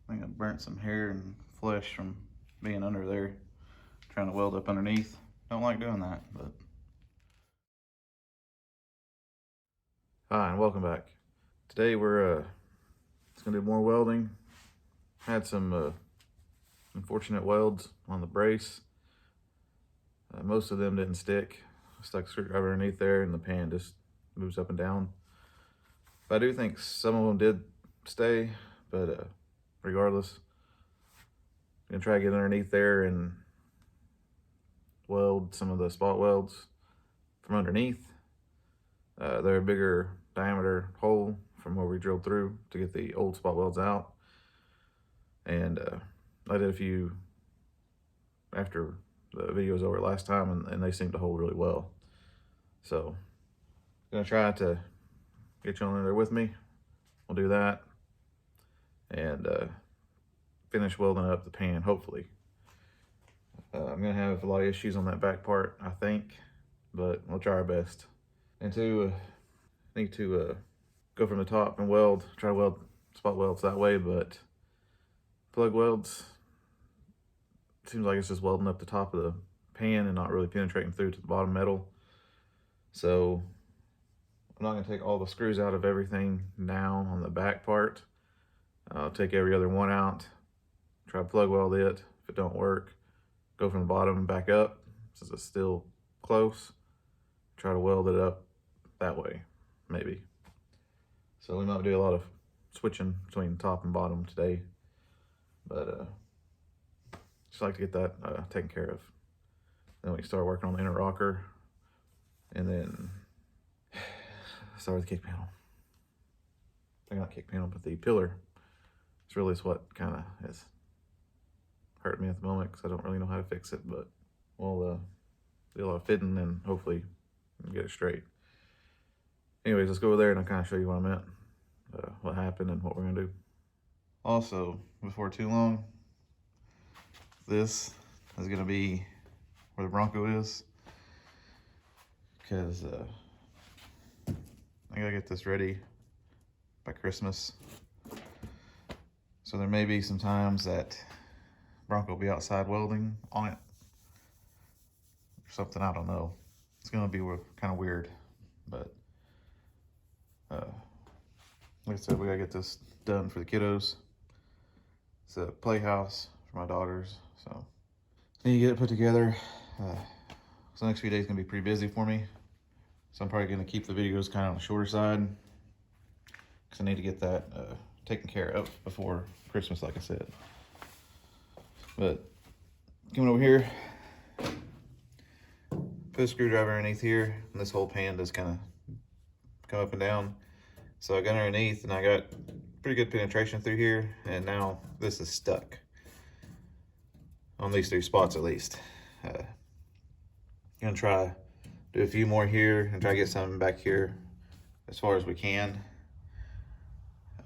I think I burnt some hair and flesh from being under there, trying to weld up underneath. Don't like doing that, but. Hi, and welcome back. Today we're just gonna do more welding. Had some unfortunate welds on the brace. Most of them didn't stick. I stuck a screwdriver underneath there and the pan just moves up and down. But I do think some of them did stay, but regardless, I'm gonna try to get underneath there and weld some of the spot welds from underneath. They're a bigger diameter hole from where we drilled through to get the old spot welds out. And I did a few after the video was over last time, and they seem to hold really well. So I'm gonna try to get you on there with me. We'll do that and finish welding up the pan, hopefully. I'm gonna have a lot of issues on that back part, I think, but we'll try our best. And need to go from the top and try to weld spot welds that way, but plug welds, seems like it's just welding up the top of the pan and not really penetrating through to the bottom metal. So I'm not gonna take all the screws out of everything now on the back part. I'll take every other one out, try to plug weld it. If it don't work, go from the bottom and back up, since it's still close. Try to weld it up that way, maybe. So we might do a lot of switching between top and bottom today, but just like to get that taken care of. Then we can start working on the inner rocker, and then start with the kick panel. Not kick panel, but the pillar. It's really what kind of is hurting me at the moment because I don't really know how to fix it, but we'll do a lot of fitting and hopefully get it straight. Anyways, let's go over there and I'll kind of show you what I meant, what happened and what we're gonna do. Also, before too long, this is gonna be where the Bronco is, because I gotta get this ready by Christmas. So there may be some times that Bronco will be outside welding on it or something, I don't know. It's gonna be kind of weird, but like I said, we gotta get this done for the kiddos. It's a playhouse for my daughters, so I need to get it put together. So the next few days gonna be pretty busy for me. So I'm probably gonna keep the videos kind of on the shorter side because I need to get that taken care of before Christmas, like I said. But coming over here, put a screwdriver underneath here, and this whole pan does kind of come up and down. So I got underneath and I got pretty good penetration through here, and now this is stuck on these 3 spots at least. Gonna try do a few more here and try to get something back here as far as we can.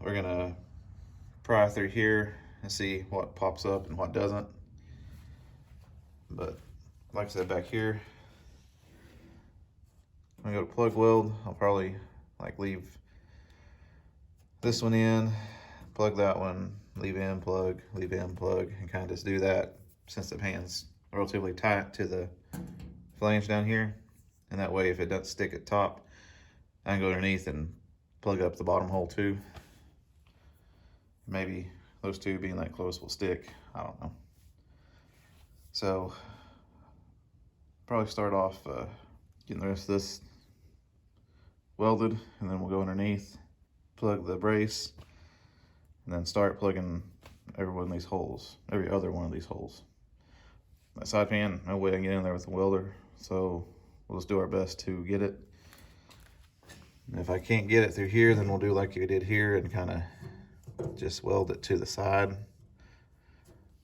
We're gonna pry through here and see what pops up and what doesn't. But like I said, back here, I'm gonna go to plug weld. I'll probably leave this one in, plug that one, leave in, plug, and kind of just do that since the pan's relatively tight to the flange down here. And that way, if it doesn't stick at top, I can go underneath and plug up the bottom hole too. Maybe those two being that close will stick, I don't know. So probably start off getting the rest of this welded, and then we'll go underneath, plug the brace, and then start plugging every other one of these holes. That side pan, no way I can get in there with a welder, so we'll just do our best to get it. And if I can't get it through here, then we'll do like we did here and kind of just weld it to the side.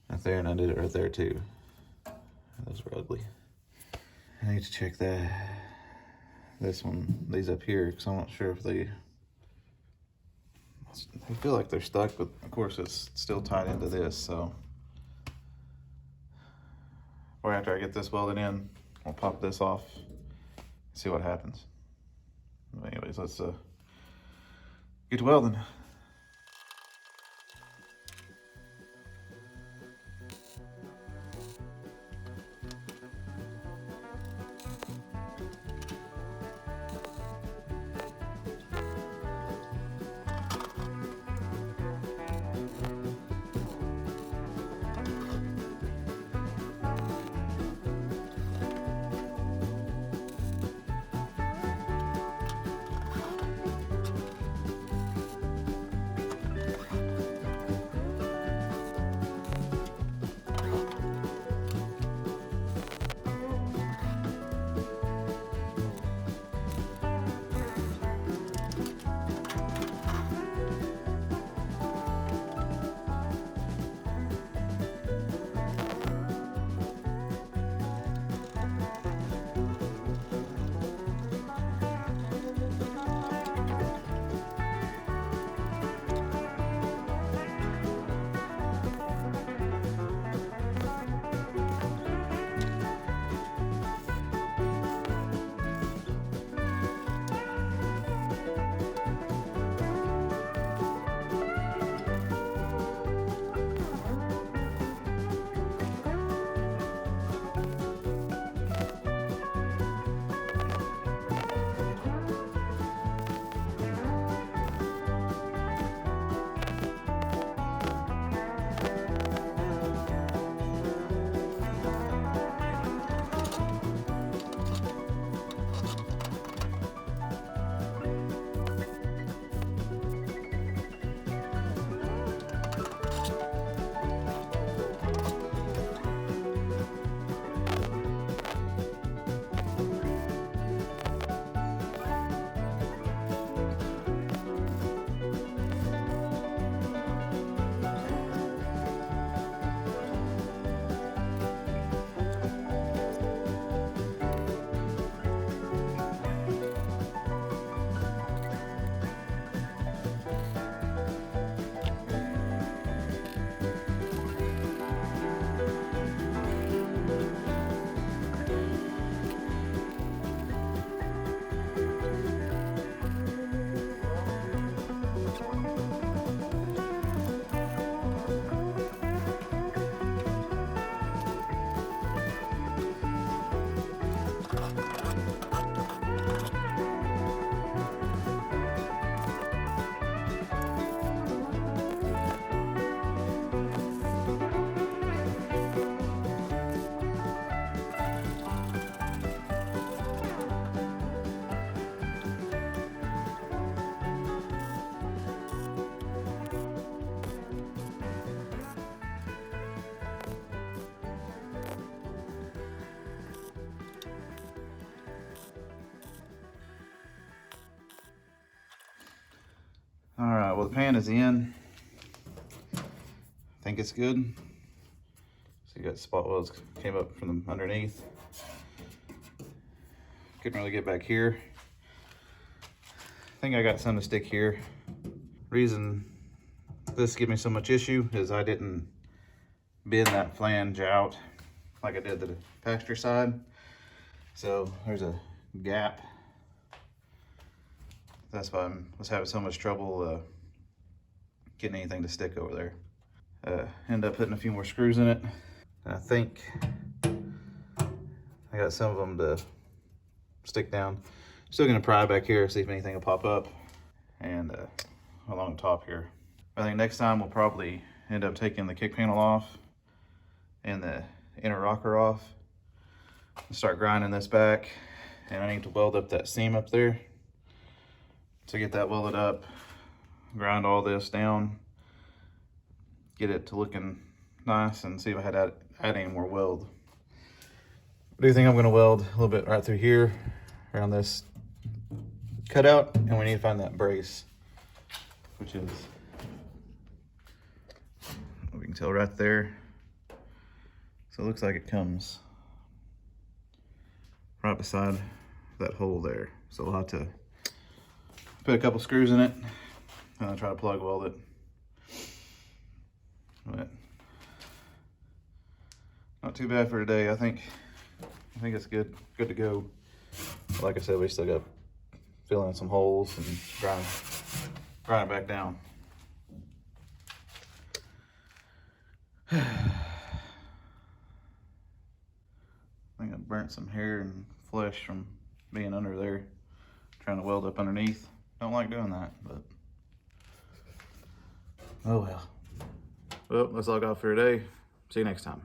Right there, and I did it right there too. Those were ugly. I need to check these up here, because I'm not sure if they feel like they're stuck, but of course it's still tied into this, so or after I get this welded in, I'll pop this off, see what happens. Anyways, let's get to welding. Well, the pan is in. I think it's good. So you got spot welds came up from the underneath. Couldn't really get back here. I think I got some to stick here. Reason this gives me so much issue is I didn't bend that flange out like I did the pasture side. So there's a gap. That's why I was having so much trouble getting anything to stick over there. End up putting a few more screws in it. And I think I got some of them to stick down. Still gonna pry back here, see if anything will pop up, and along the top here. I think next time we'll probably end up taking the kick panel off and the inner rocker off and start grinding this back. And I need to weld up that seam up there. To get that welded up, grind all this down, get it to looking nice, and see if I had to add any more weld. I do think I'm gonna weld a little bit right through here, around this cutout, and we need to find that brace, which is, we can tell right there. So it looks like it comes right beside that hole there. So we'll have to put a couple screws in it and I'll try to plug weld it. But not too bad for today. I think it's good to go. Like I said, we still got to fill in some holes and grind it back down. I think I burnt some hair and flesh from being under there, trying to weld up underneath. Don't like doing that, but oh well. Well, that's all I got for today. See you next time.